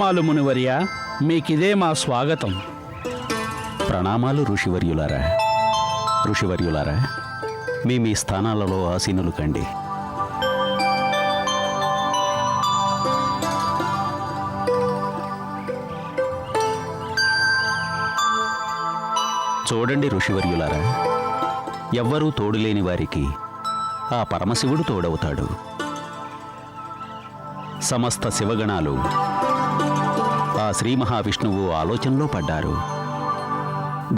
ప్రణామాలు మునివర్య, మీకిదే మా స్వాగతం. ప్రణామాలు ఋషివర్యులారా. ఋషివర్యులారా, మీ స్థానాలలో ఆసీనులు కండి. చూడండి ఋషివర్యులారా, ఎవ్వరూ తోడులేని వారికి ఆ పరమశివుడు తోడవుతాడు. సమస్త శివగణాలు ఆ శ్రీ మహావిష్ణువు ఆలోచనలో పడ్డారు.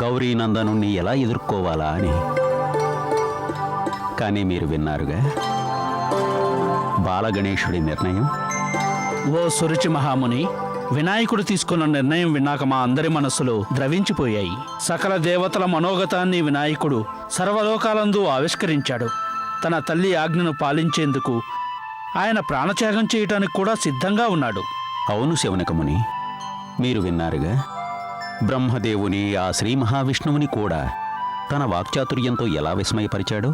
గౌరీనందనుణ్ణి ఎలా ఎదుర్కోవాలా అని. కానీ మీరు విన్నారుగా బాలగణేశుడి నిర్ణయం. ఓ సురుచి మహాముని, వినాయకుడు తీసుకున్న నిర్ణయం విన్నాక మా అందరి మనస్సులు ద్రవించిపోయాయి. సకల దేవతల మనోగతాన్ని వినాయకుడు సర్వలోకాలందు ఆవిష్కరించాడు. తన తల్లి ఆజ్ఞను పాలించేందుకు ఆయన ప్రాణత్యాగం చేయటానికి కూడా సిద్ధంగా ఉన్నాడు. అవును శౌనకముని, మీరు విన్నారుగా బ్రహ్మదేవుని ఆ శ్రీ మహావిష్ణువుని కూడా తన వాక్చాతుర్యంతో ఎలా విస్మయపరిచాడో.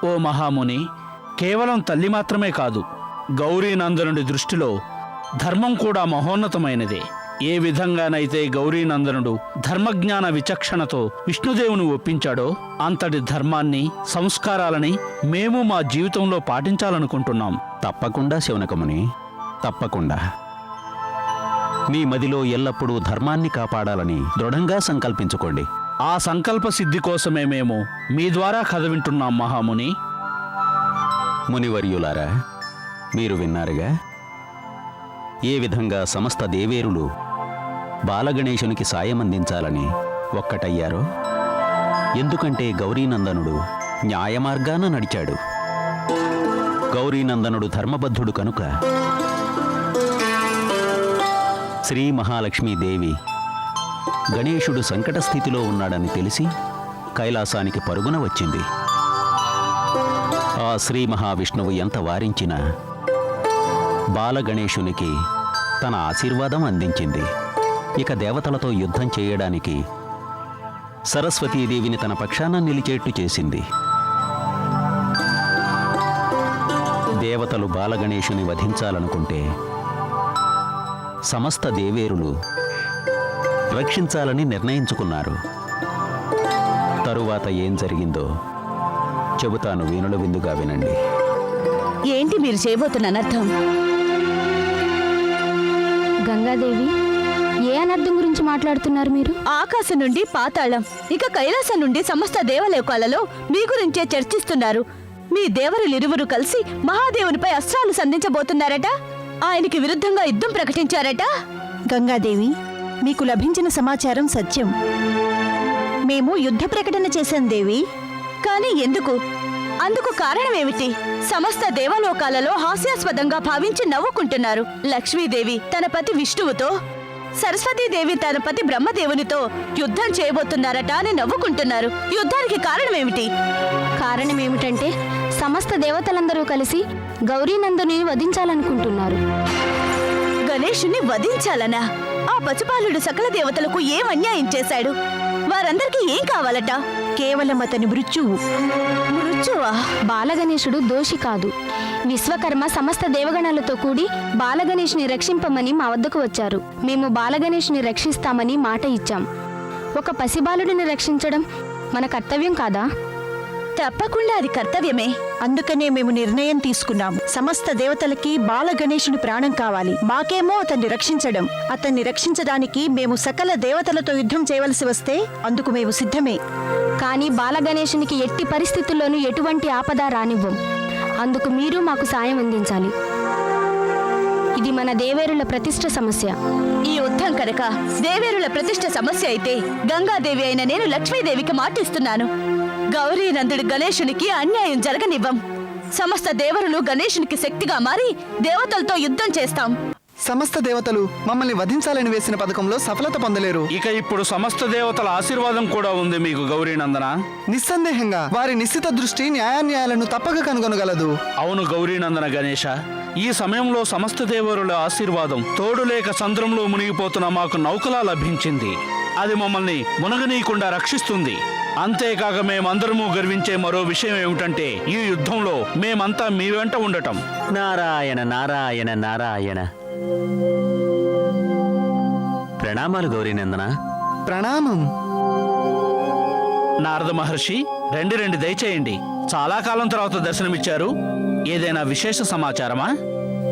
ఓ మహాముని, కేవలం తల్లి మాత్రమే కాదు, గౌరీనందనుడి దృష్టిలో ధర్మం కూడా మహోన్నతమైనదే. ఏ విధంగానైతే గౌరీనందనుడు ధర్మజ్ఞాన విచక్షణతో విష్ణుదేవుని ఒప్పించాడో అంతటి ధర్మాన్ని, సంస్కారాలని మేము మా జీవితంలో పాటించాలనుకుంటున్నాం. తప్పకుండా శౌనకముని, తప్పకుండా. మీ మదిలో ఎల్లప్పుడూ ధర్మాన్ని కాపాడాలని దృఢంగా సంకల్పించుకోండి. ఆ సంకల్ప సిద్ధి కోసమే మేము మీ ద్వారా కథ వింటున్నాం మహాముని. మునివర్యులారా, మీరు విన్నారుగా ఏ విధంగా సమస్త దేవేరులు బాలగణేశునికి సాయం అందించాలని ఒక్కటయ్యారో. ఎందుకంటే గౌరీనందనుడు న్యాయమార్గాన నడిచాడు. గౌరీనందనుడు ధర్మబద్ధుడు కనుక శ్రీ మహాలక్ష్మీదేవి గణేశుడు సంకట స్థితిలో ఉన్నాడని తెలిసి కైలాసానికి పరుగున వచ్చింది. ఆ శ్రీ మహావిష్ణువు ఎంత వారించినా బాలగణేశునికి తన ఆశీర్వాదం అందించింది. ఇక దేవతలతో యుద్ధం చేయడానికి సరస్వతీదేవిని తన పక్షాన నిలిచేట్టు చేసింది. దేవతలు బాలగణేశుని వధించాలనుకుంటే సమస్త దేవేరులు రక్షించాలని నిర్ణయించుకున్నారు. తరువాత ఏం జరిగిందో చెబుతాను, వీణుల విందుగా వినండి. ఏంటి మీరు చేయబోతున్న అనర్థం? గంగాదేవి, ఏ అనర్థం గురించి మాట్లాడుతున్నారు మీరు? ఆకాశం నుండి పాతాళం, ఇక కైలాసం నుండి సమస్త దేవలోకాలలో మీ గురించే చర్చిస్తున్నారు. మీ దేవరులిరువురు కలిసి మహాదేవునిపై అస్త్రాలు సంధించబోతున్నారట. ఆయనకి విరుద్ధంగా యుద్ధం ప్రకటించారట. గంగాదేవి, మీకు లభించిన సమాచారం సత్యం. మేము యుద్ధ ప్రకటన చేశాం దేవి. కానీ ఎందుకు? అందుకు కారణమేమిటి? సమస్త దేవలోకాలలో హాస్యాస్పదంగా భావించి నవ్వుకుంటున్నారు. లక్ష్మీదేవి తన పతి విష్ణువుతో, సరస్వతీదేవి తన పతి బ్రహ్మదేవునితో యుద్ధం చేయబోతున్నారట అని నవ్వుకుంటున్నారు. యుద్ధానికి కారణమేమిటి? కారణమేమిటంటే సమస్త దేవతలందరూ కలిసి గౌరీనందుని వధించాలనుకుంటున్నారు. గణేశుని వధించాలనా? ఆ పచుపాలుడు సకల దేవతలకు ఏం అన్యాయం చేశాడు? వారందరికీ ఏం కావాలట? కేవలం అతని మృత్యువు. మృత్యువా? బాలగణేశుడు దోషి కాదు. విశ్వకర్మ సమస్త దేవగణాలతో కూడి బాలగణేశుని రక్షింపమని మా వద్దకు వచ్చారు. మేము బాలగణేశుని రక్షిస్తామని మాట ఇచ్చాం. ఒక పసిబాలుడిని రక్షించడం మన కర్తవ్యం కాదా? తప్పకుండా అది కర్తవ్యమే. అందుకనే మేము నిర్ణయం తీసుకున్నాము. సమస్త దేవతలకి బాలగణేశుని ప్రాణం కావాలి. మాకేమో అతన్ని రక్షించడం. అతన్ని రక్షించడానికి మేము సకల దేవతలతో యుద్ధం చేయవలసి వస్తే అందుకు మేము సిద్ధమే. కానీ బాలగణేశునికి ఎట్టి పరిస్థితుల్లోనూ ఎటువంటి ఆపద రానివ్వం. అందుకు మీరు మాకు సాయం అందించాలి. ఇది మన దేవేరుల ప్రతిష్ఠ సమస్య. ఈ యుద్ధం కనుక దేవేరుల ప్రతిష్ఠ సమస్య అయితే గంగాదేవి అయిన నేను లక్ష్మీదేవికి మాటిస్తున్నాను. గౌరీనందుడి గణేశునికి అన్యాయం జరగనివ్వం. సమస్త దేవరులు గణేశునికి శక్తిగా మారి దేవతలతో యుద్ధం చేస్తాం. సమస్త దేవతలు మమ్మల్ని వధించాలని వేసిన పథకంలో సఫలత పొందలేరు. ఇక ఇప్పుడు సమస్త దేవతల ఆశీర్వాదం కూడా ఉంది మీకు గౌరీనందన. నిస్సందేహంగా వారి నిశ్చిత దృష్టి న్యాయాన్యాయాలను తప్పక కనుగొనగలదు. అవును గౌరీనందన గణేశ, ఈ సమయంలో సమస్త దేవరుల ఆశీర్వాదం తోడులేక సంద్రంలో మునిగిపోతున్న మాకు నౌకలా లభించింది. అది మమ్మల్ని మునగనీయకుండా రక్షిస్తుంది. అంతేకాక మేమందరము గర్వించే మరో విషయం ఏమిటంటే ఈ యుద్ధంలో మేమంతా మీ వెంట ఉండటం. నారాయణ నారాయణ నారాయణ. ప్రణామాలు గౌరీనందన. ప్రణామం. నారద మహర్షి, రండి దయచేయండి. చాలా కాలం తర్వాత దర్శనమిచ్చారు. ఏదైనా విశేష సమాచారమా?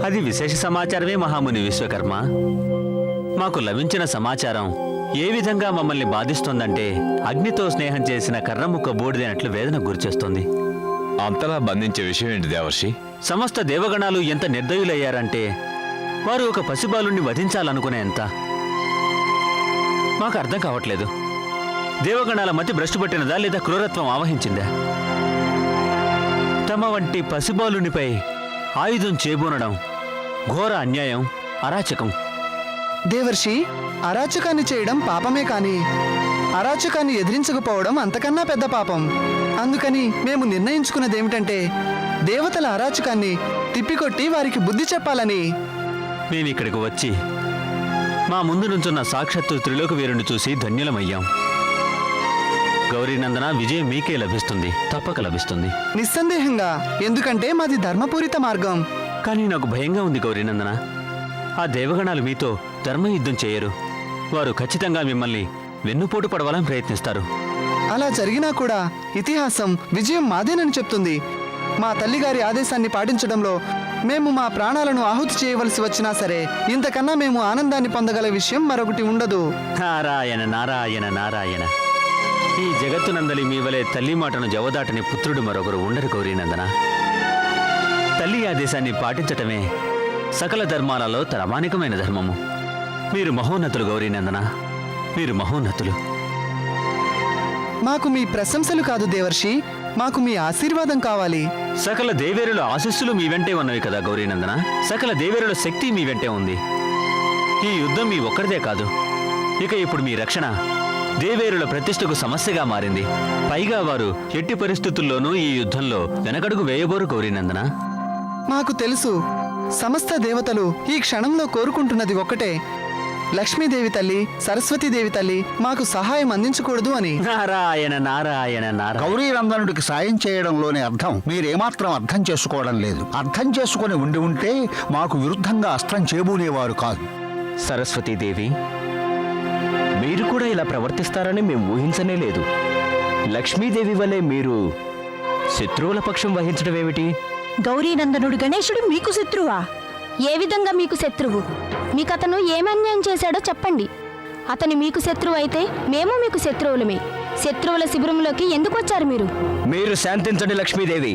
అది విశేష సమాచారమే మహాముని విశ్వకర్మ. మాకు లభించిన సమాచారం ఏ విధంగా మమ్మల్ని బాధిస్తోందంటే అగ్నితో స్నేహం చేసిన కర్రముక్క బూడిదైనట్లు వేదన గురిచేస్తుంది. అంతలా బంధించే విషయం ఏంటి దేవర్షి? సమస్త దేవగణాలు ఎంత నిర్దయులయ్యారంటే వారు ఒక పసిబాలుణ్ణి వధించాలనుకునేంత. మాకు అర్థం కావట్లేదు. దేవగణాల మతి భ్రష్టు పట్టినదా లేదా క్రూరత్వం ఆవహించిందా? తమ వంటి పసిబాలునిపై ఆయుధం చేబూనడం ఘోర అన్యాయం, అరాచకం. దేవర్షి, అరాచకాన్ని చేయడం పాపమే కాని అరాచకాన్ని ఎదిరించకపోవడం అంతకన్నా పెద్ద పాపం. అందుకని మేము నిర్ణయించుకున్నదేమిటంటే దేవతల అరాచకాన్ని తిప్పికొట్టి వారికి బుద్ధి చెప్పాలని. మేమిక్కడికి వచ్చి మా ముందు నుంచున్న సాక్షాత్తు త్రిలోక వీరుని చూసి ధన్యులమయ్యాం. గౌరీనందన, విజయం మీకే లభిస్తుంది, తప్పక లభిస్తుంది. నిస్సందేహంగా, ఎందుకంటే మాది ధర్మపూరిత మార్గం. కానీ నాకు భయంగా ఉంది గౌరీనందన. ఆ దేవగణాలు మీతో ధర్మయుద్ధం చేయరు. వారు ఖచ్చితంగా మిమ్మల్ని వెన్నుపోటు పడవాలని ప్రయత్నిస్తారు. అలా జరిగినా కూడా ఇతిహాసం విజయం మాదేనని చెప్తుంది. మా తల్లిగారి ఆదేశాన్ని పాటించడంలో మేము మా ప్రాణాలను ఆహుతి చేయవలసి వచ్చినా సరే ఇంతకన్నా మేము ఆనందాన్ని పొందగల విషయం మరొకటి ఉండదు. నారాయణ నారాయణ నారాయణ. ఈ జగత్తునందలి మీ వలె తల్లి మాటను జవదాటని పుత్రుడు మరొకరు ఉండరు గౌరీనందన. తల్లి ఆదేశాన్ని పాటించటమే సకల ధర్మాలలో ప్రామాణికమైన ధర్మము. మీరు మహోన్నతులు గౌరీనందన, మీరు మహోన్నతులు. మాకు మీ ప్రశంసలు కాదు దేవర్షి, మాకు మీ ఆశీర్వాదం కావాలి. సకల దేవేరుల ఆశీస్సులు మీ వెంటే ఉన్నవి కదా గౌరీనందన. సకల దేవేరుల శక్తి మీ వెంటే ఉంది. ఈ యుద్ధం మీ ఒక్కరిదే కాదు. ఇక ఇప్పుడు మీ రక్షణ దేవేరుల ప్రతిష్టకు సమస్యగా మారింది. పైగా వారు ఎట్టి పరిస్థితుల్లోనూ ఈ యుద్ధంలో వెనకడుగు వేయబోరు గౌరీనందన. మాకు తెలుసు, సమస్త దేవతలు ఈ క్షణంలో కోరుకుంటున్నది ఒక్కటే, లక్ష్మీదేవి తల్లి, సరస్వతీదేవి తల్లి మాకు సహాయం అందించకూడదు అని. నారాయణ నారాయణ నారాయణ. గౌరీనందనుడికి సాయం చేయడంలోనే అర్థం మీరేమాత్రం అర్థం చేసుకోవడం లేదు. అర్థం చేసుకుని ఉంటే మాకు విరుద్ధంగా అస్త్రం చేబూనేవారు కాదు. సరస్వతీదేవి, మీరు కూడా ఇలా ప్రవర్తిస్తారని మేము ఊహించనే లేదు. లక్ష్మీదేవి వల్లే మీరు శత్రువుల పక్షం వహించడం ఏమిటి? గౌరీనందనుడు గణేశుడు మీకు శత్రువా? ఏ విధంగా మీకు శత్రువు? మీకు అతను ఏమి అన్యాయం చేశాడో చెప్పండి. అతను మీకు శత్రువు అయితే మేము మీకు శత్రువులమే. శత్రువుల శిబిరంలోకి ఎందుకు వచ్చారు మీరు? మీరు శాంతించండి లక్ష్మీదేవి.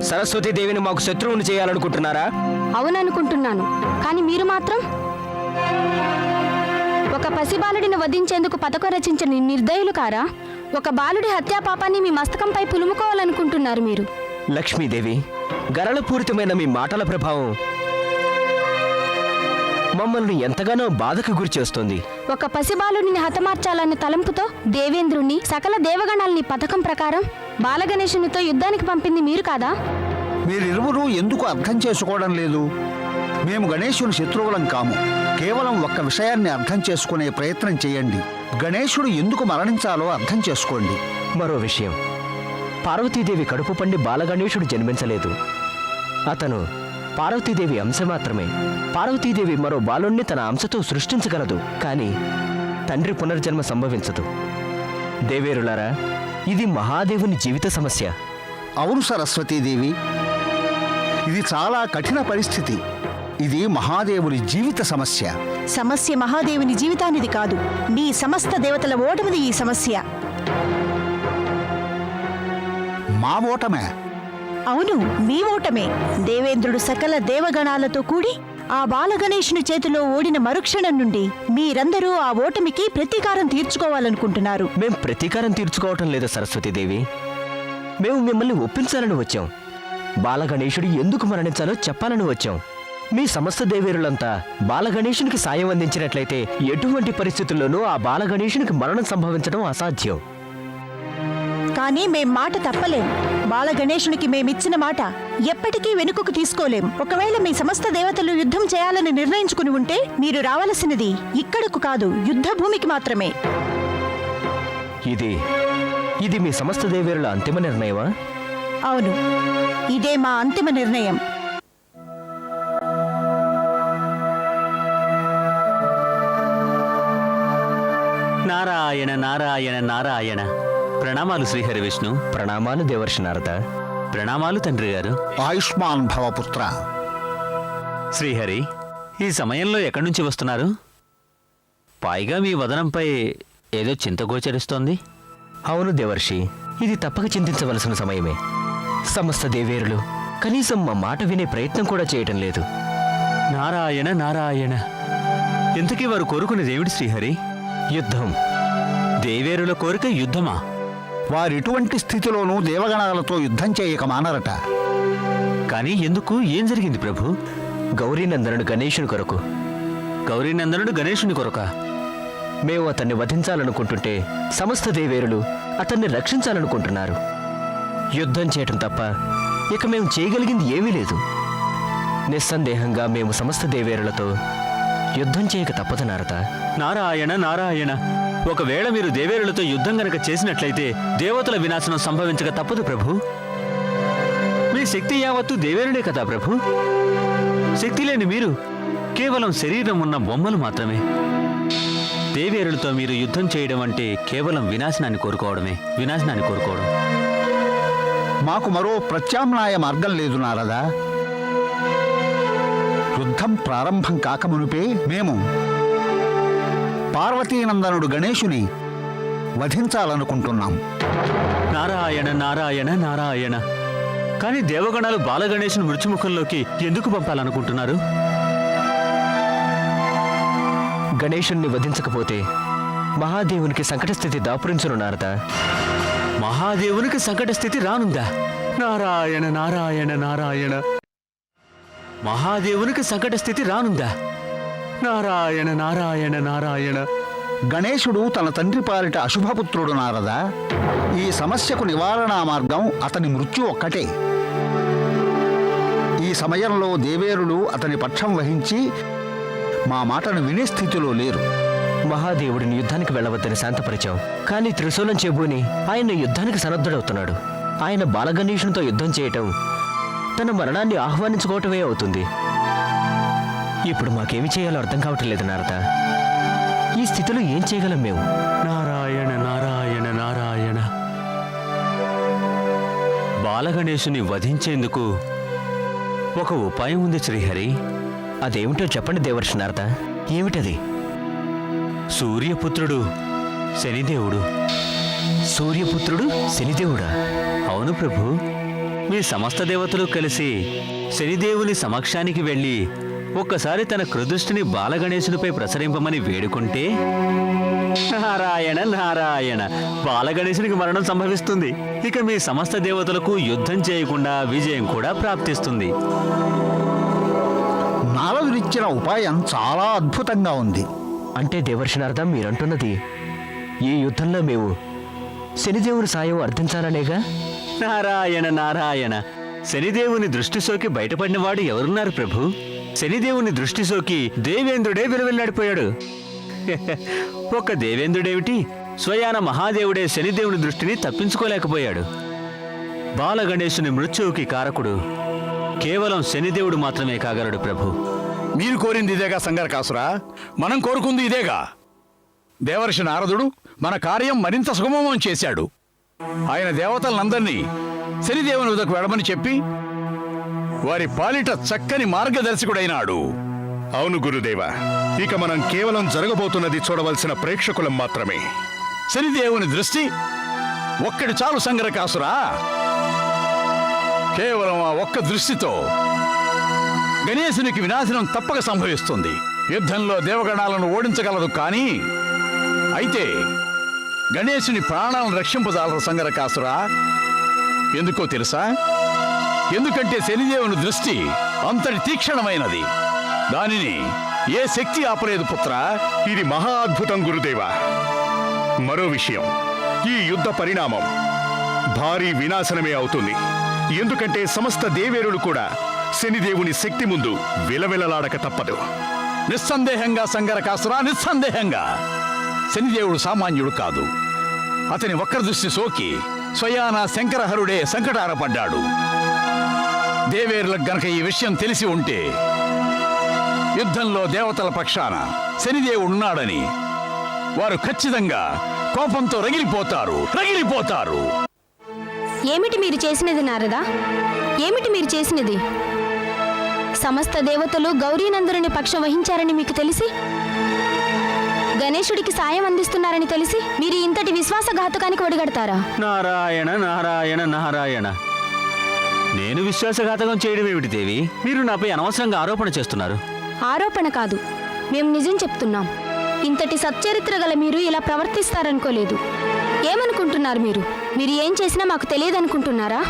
సరస్వతీదేవిని మాకు శత్రువుని చేయాలనుకుంటున్నారా? అవుననుకుంటున్నాను. కానీ మీరు మాత్రం ఒక పసిబాలుడిని వధించేందుకు పథకం రచించిన నిర్దయులు కారా? ఒక బాలుడి హత్యా పాపాన్ని మీ మస్తకంపై పులుముకోవాలనుకుంటున్నారు మీరు. లక్ష్మీదేవి, గరళపూరితమైన మీ మాటల ప్రభావం మమ్మల్ని ఎంతగానో బాధకు గురి చేస్తుంది. ఒక పసిబాలుడిని హతమార్చాలన్న తలంపుతో దేవేంద్రుణ్ణి, సకల దేవగణాల్ని పథకం ప్రకారం బాలగణేశునితో యుద్ధానికి పంపింది మీరు కాదా? మీరిరువురు ఎందుకు అర్థం చేసుకోవడం లేదు? మేము గణేశుని శత్రువులం కాము. కేవలం ఒక్క విషయాన్ని అర్థం చేసుకునే ప్రయత్నం చేయండి. గణేశుడు ఎందుకు మరణించాలో అర్థం చేసుకోండి. మరో విషయం, పార్వతీదేవి కడుపు పండి బాలగణేశుడు జన్మించలేదు. అతను పార్వతీదేవి అంశ మాత్రమే. పార్వతీదేవి మరో బాలుణ్ణి తన అంశతో సృష్టించగలదు, కానీ తండ్రి పునర్జన్మ సంభవించదు. దేవేరులారా, ఇది మహాదేవుని జీవిత సమస్య. అవును సరస్వతీదేవి, ఇది చాలా కఠిన పరిస్థితి. ఇది మహాదేవుని జీవిత సమస్య. సమస్య మహాదేవుని జీవితానిది కాదు, నీ సమస్త దేవతల ఓటమిది ఈ సమస్య. మా ఓటమే. అవును, మీ ఓటమే. దేవేంద్రుడు సకల దేవగణాలతో కూడి ఆ బాలగణేశుని చేతిలో ఓడిన మరుక్షణం నుండి మీరందరూ ఆ ఓటమికి ప్రతీకారం తీర్చుకోవాలనుకుంటున్నారు. మేం ప్రతీకారం తీర్చుకోవటం లేదు సరస్వతీదేవి. మేము మిమ్మల్ని ఒప్పించాలని వచ్చాం. బాలగణేశుడు ఎందుకు మరణించాలో చెప్పాలని వచ్చాం. మీ సమస్త దేవేరులంతా బాలగణేశునికి సాయం అందించినట్లయితే ఎటువంటి పరిస్థితుల్లోనూ ఆ బాలగణేశునికి మరణం సంభవించడం అసాధ్యం. కానీ మేం మాట తప్పలేం. బాలగణేశునికి మేమిచ్చిన మాట ఎప్పటికీ వెనుకకు తీసుకోలేం. ఒకవేళ మీ సమస్త దేవతలు యుద్ధం చేయాలని నిర్ణయించుకుని ఉంటే మీరు రావలసినది ఇక్కడకు కాదు, యుద్ధ భూమికి మాత్రమే. ఇది మీ సమస్త దేవేరుల అంతిమ నిర్ణయమా? అవును, ఇదే మా అంతిమ నిర్ణయం. నారాయణ నారాయణ నారాయణ. ప్రణామాలు శ్రీహరి విష్ణు. ప్రణామాలు దేవర్షి నారద. ప్రణామాలు తండ్రి గారు. ఆయుష్మాన్ భవపుత్ర. శ్రీహరి, ఈ సమయంలో ఎక్కడి నుంచి వస్తున్నారు? పైగా మీ వదనంపై ఏదో చింత గోచరిస్తోంది. అవును దేవర్షి, ఇది తప్పక చింతించవలసిన సమయమే. సమస్త దేవేరులు కనీసం మా మాట వినే ప్రయత్నం కూడా చేయటం లేదు. నారాయణ నారాయణ. ఇంతకీ వారు కోరుకునేది ఏమిటి శ్రీహరి? యుద్ధం. దేవేరుల కోరిక యుద్ధమా? వారిటువంటి స్థితిలోనూ దేవగణాలతో యుద్ధం చేయక మానరట. కానీ ఎందుకు? ఏం జరిగింది ప్రభు? గౌరీనందనుడు గణేశుని కొరకు. గౌరీనందనుడు గణేశుని కొరక? మేము అతన్ని వధించాలనుకుంటుంటే సమస్త దేవేరులు అతన్ని రక్షించాలనుకుంటున్నారు. యుద్ధం చేయటం తప్ప ఇక మేము చేయగలిగింది ఏమీ లేదు. నిస్సందేహంగా మేము సమస్త దేవేరులతో యుద్ధం చేయక తప్పదు నారద. నారాయణ నారాయణ. ఒకవేళ మీరు దేవేరులతో యుద్ధం గనక చేసినట్లయితే దేవతల వినాశనం సంభవించక తప్పదు ప్రభు. మీ శక్తి యావత్తు దేవేరుడే కదా ప్రభు. శక్తి లేని మీరు కేవలం శరీరం ఉన్న బొమ్మలు మాత్రమే. దేవేరులతో మీరు యుద్ధం చేయడం అంటే కేవలం వినాశనాన్ని కోరుకోవడమే. వినాశనాన్ని కోరుకోవడం. మాకు మరో ప్రత్యామ్నాయ మార్గం లేదు నారదా. యుద్ధం ప్రారంభం కాకమునుపే మేము పార్వతీనందనుడు గణేశుని వధించాలనుకుంటున్నాం. నారాయణ నారాయణ నారాయణ. కానీ దేవగణాలు బాలగణేశుని మృత్యుముఖంలోకి ఎందుకు పంపాలనుకుంటున్నారు? గణేశుణ్ణి వధించకపోతే మహాదేవునికి సంకట స్థితి దాపురించును నారద. మహాదేవునికి సంకట స్థితి రానుందా? నారాయణ నారాయణ నారాయణ. మహాదేవునికి సంకట స్థితి రానుందా? నారాయణ నారాయణ నారాయణ. గణేశుడు తన తండ్రి పాలిట అశుభపుత్రుడు నారదా. ఈ సమస్యకు నివారణా మార్గం అతని మృత్యు ఒక్కటే. ఈ సమయంలో దేవేరులు అతని పక్షం వహించి మా మాటను వినే స్థితిలో లేరు. మహాదేవుడిని యుద్ధానికి వెళ్ళవద్దని శాంతపరిచాం. కానీ త్రిశూలం చెబుని ఆయన యుద్ధానికి సన్నద్ధుడవుతున్నాడు. ఆయన బాలగణేశునితో యుద్ధం చేయటం తన మరణాన్ని ఆహ్వానించుకోవటమే అవుతుంది. ఇప్పుడు మాకేమి చేయాలో అర్థం కావటం లేదు నారద. ఈ స్థితిలో ఏం చేయగలం మేము? నారాయణ నారాయణ నారాయణ. బాలగణేశుని వధించేందుకు ఒక ఉపాయం ఉంది శ్రీహరి. అదేమిటో చెప్పండి దేవర్షి నారద. ఏమిటది? సూర్యపుత్రుడు శనిదేవుడు. సూర్యపుత్రుడు శనిదేవుడా? అవును ప్రభు. మీ సమస్త దేవతలు కలిసి శనిదేవుని సమక్షానికి వెళ్ళి ఒక్కసారి తన కృదృష్టిని బాలగణేశునిపై ప్రసరింపమని వేడుకుంటే నారాయణ నారాయణ బాలగణేశునికి మరణం సంభవిస్తుంది. ఇక మీ సమస్త దేవతలకు యుద్ధం చేయకుండా విజయం కూడా ప్రాప్తిస్తుంది. నారదుడిచ్చిన ఉపాయం చాలా అద్భుతంగా ఉంది. అంటే దేవర్షి నారద, మీరంటున్నది ఈ యుద్ధంలో మేము శనిదేవుని సాయం అర్థించాలనేగా? నారాయణ నారాయణ. శనిదేవుని దృష్టి సోకి బయటపడినవాడు ఎవరున్నారు ప్రభు? శనిదేవుని దృష్టి సోకి దేవేంద్రుడే విలువెల్లాడిపోయాడు. ఒక్క దేవేంద్రుడేమిటి, స్వయాన మహాదేవుడే శనిదేవుని దృష్టిని తప్పించుకోలేకపోయాడు. బాలగణేశుని మృత్యువుకి కారకుడు కేవలం శనిదేవుడు మాత్రమే కాగలడు ప్రభు. మీరు కోరింది ఇదేగా సంగరకాసురా? మనం కోరుకుంది ఇదేగా. దేవర్షి నారదుడు మన కార్యం మరింత సుగమం చేశాడు. ఆయన దేవతలందరినీ శనిదేవుని వద్దకు వెళ్ళమని చెప్పి వారి పాలిట చక్కని మార్గదర్శకుడైనాడు. అవును గురుదేవ, ఇక మనం కేవలం జరగబోతున్నది చూడవలసిన ప్రేక్షకులం మాత్రమే. శనిదేవుని దృష్టి ఒక్కడి చాలు సంగరకాసురా. కేవలం ఆ ఒక్క దృష్టితో గణేశునికి వినాశనం తప్పక సంభవిస్తుంది. యుద్ధంలో దేవగణాలను ఓడించగలదు. కానీ అయితే గణేశుని ప్రాణాలను రక్షింపజాలరు సంగరకాసురా. ఎందుకో తెలుసా? ఎందుకంటే శనిదేవుని దృష్టి అంతటి తీక్షణమైనది. దానిని ఏ శక్తి ఆపలేదు పుత్ర. ఇది మహా అద్భుతం గురుదేవ. మరో విషయం, ఈ యుద్ధ పరిణామం భారీ వినాశనమే అవుతుంది. ఎందుకంటే సమస్త దేవేరులు కూడా శనిదేవుని శక్తి ముందు విలవిలలాడక తప్పదు. నిస్సందేహంగా సంగరకాసురా, నిస్సందేహంగా శనిదేవుడు సామాన్యుడు కాదు. అతని వక్ర దృష్టి సోకి స్వయాన శంకరహరుడే సంకటారపడ్డాడు. దేవేరులకు గనక ఈ విషయం తెలిసి ఉంటే యుద్ధంలో దేవతల పక్షాన శనిదేవుడున్నాడని వారు ఖచ్చితంగా కోపంతో రగిలిపోతారు. ఏమిటి మీరు చేసినది నారదా? ఏమిటి మీరు చేసినది? సమస్త దేవతలు గౌరీనందరుని పక్షం వహించారని మీకు తెలిసి, గణేశుడికి సాయం అందిస్తున్నారని తెలిసి మీరు ఇంతటి విశ్వాసఘాతకానికి ఒడిగడతారా? నారాయణ నారాయణ నారాయణ. నేను విశ్వాసఘాతకం చేయడం ఏమిటి దేవి? మీరు నాపై అనవసరంగా ఆరోపణ చేస్తున్నారు. ఆరోపణ కాదు, మేము నిజం చెప్తున్నాం. ఇంతటి సచ్చరిత్ర గల మీరు ఇలా ప్రవర్తిస్తారనుకోలేదు. ఏమనుకుంటున్నారు మీరు? మీరు ఏం చేసినా మాకు తెలియదనుకుంటున్నారా?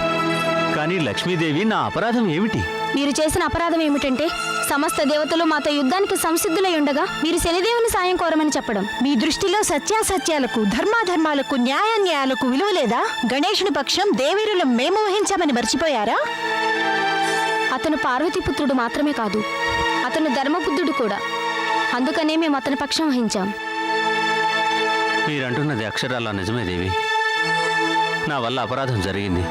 కానీ లక్ష్మీదేవి, నా అపరాధం ఏమిటి? మీరు చేసిన అపరాధం ఏమిటంటే సమస్త దేవతలు మాతో యుద్ధానికి సంసిద్ధులై ఉండగా మీరు శనిదేవుని సాయం కోరమని చెప్పడం. మీ దృష్టిలో సత్యాసత్యాలకు, ధర్మాధర్మాలకు, న్యాయాన్యాయాలకు విలువ లేదా? గణేశుని పక్షం దేవేరులం మేము వహించామని మర్చిపోయారా? అతను పార్వతీపుత్రుడు మాత్రమే కాదు, అతను ధర్మబుద్ధుడు కూడా. అందుకనే మేము అతని పక్షం వహించాం. మీరంటున్నది అక్షరాలా నిజమే దేవి. నా వల్ల అపరాధం జరిగింది.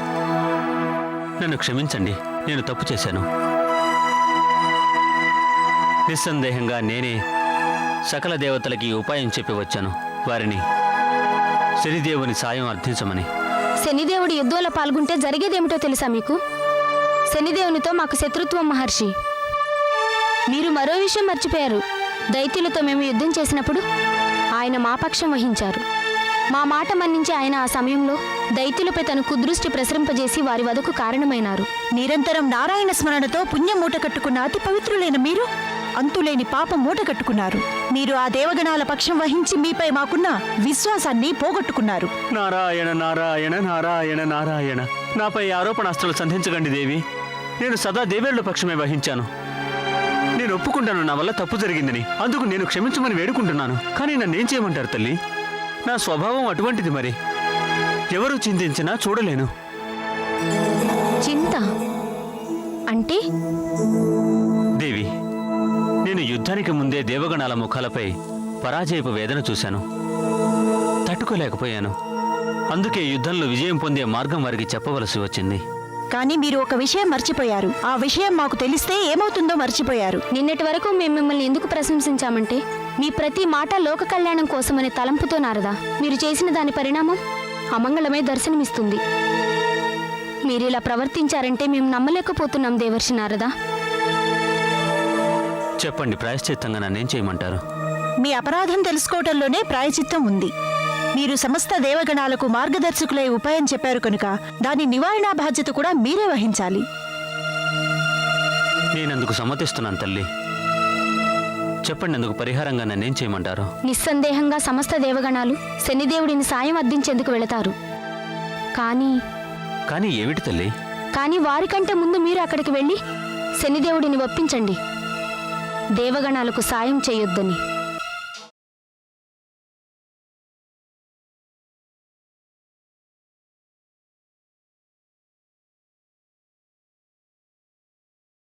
నన్ను క్షమించండి, నేను తప్పు చేశాను. నిస్సందేహంగా నేనే సకల దేవతలకి ఉపాయం చెప్పి వచ్చాను, వారిని శనిదేవుని సాయం అర్థించమని. శనిదేవుడి యుద్ధంలో పాల్గొంటే జరిగేదేమిటో తెలుసా మీకు? శనిదేవునితో మాకు శత్రుత్వం మహర్షి. మీరు మరో విషయం మర్చిపోయారు. దైత్యులతో మేము యుద్ధం చేసినప్పుడు ఆయన మా పక్షం వహించారు. మా మాట మన్నించి ఆయన ఆ సమయంలో దైత్యులపై తన కుదృష్టి ప్రసరింపజేసి వారి వదకు కారణమైనారు. నిరంతరం నారాయణ స్మరణతో పుణ్యం మూట కట్టుకున్న అతి పవిత్రులైన మీరు అంతులేని పాపం మూట కట్టుకున్నారు. మీరు ఆ దేవగణాల పక్షం వహించి మీపై మాకున్న విశ్వాసాన్ని పోగొట్టుకున్నారు. నారాయణ నారాయణ నారాయణ నారాయణ. నాపై ఆరోపణాస్త్రాలు సంధించకండి దేవి. నేను సదా దేవేరుల పక్షమే వహించాను. నేను ఒప్పుకుంటాను నా వల్ల తప్పు జరిగిందని. అందుకు నేను క్షమించమని వేడుకుంటున్నాను. కానీ నన్నేం చేయమంటారు తల్లి? నా స్వభావం అటువంటిది. మరి ఎవరు చింతించినా చూడలేను. చింత అంటే? దేవి, నేను యుద్ధానికి ముందే దేవగణాల ముఖాలపై పరాజయపు వేదన చూశాను. తట్టుకోలేకపోయాను. అందుకే యుద్ధంలో విజయం పొందే మార్గం వారికి చెప్పవలసి వచ్చింది. కానీ మీరు ఒక విషయం మర్చిపోయారు. ఆ విషయం మాకు తెలిస్తే ఏమవుతుందో మర్చిపోయారు. నిన్నటి వరకు మేము మిమ్మల్ని ఎందుకు ప్రశంసించామంటే మీ ప్రతి మాట లోక కళ్యాణం కోసమనే తలంపుతో నారదా. మీరు చేసిన దాని పరిణామం అమంగళమై దర్శనమిస్తుంది. మీరిలా ప్రవర్తించారంటే మేము నమ్మలేకపోతున్నాం దేవర్షి నారదా. చెప్పండి, ప్రాయశ్చిత్తంగా నన్నేం చేయమంటారు? మీ అపరాధం తెలుసుకోవటంలోనే ప్రాయచిత్తం ఉంది. మీరు సమస్త దేవగణాలకు మార్గదర్శకులై ఉపాయం చెప్పారు కనుక దాని నివారణా బాధ్యత కూడా మీరే వహించాలి. నేనందుకు సమ్మతిస్తున్నాను తల్లి. చెప్పండి, అందుకు పరిహారంగా నన్నేం చేయమంటారు? నిస్సందేహంగా సమస్త దేవగణాలు శనిదేవుడిని సాయం అర్థించేందుకు వెళతారు. కానీ ఏమిటి తల్లి? కానీ వారికంటే ముందు మీరు అక్కడికి వెళ్ళి శనిదేవుడిని ఒప్పించండి దేవగణాలకు సాయం చేయొద్దని.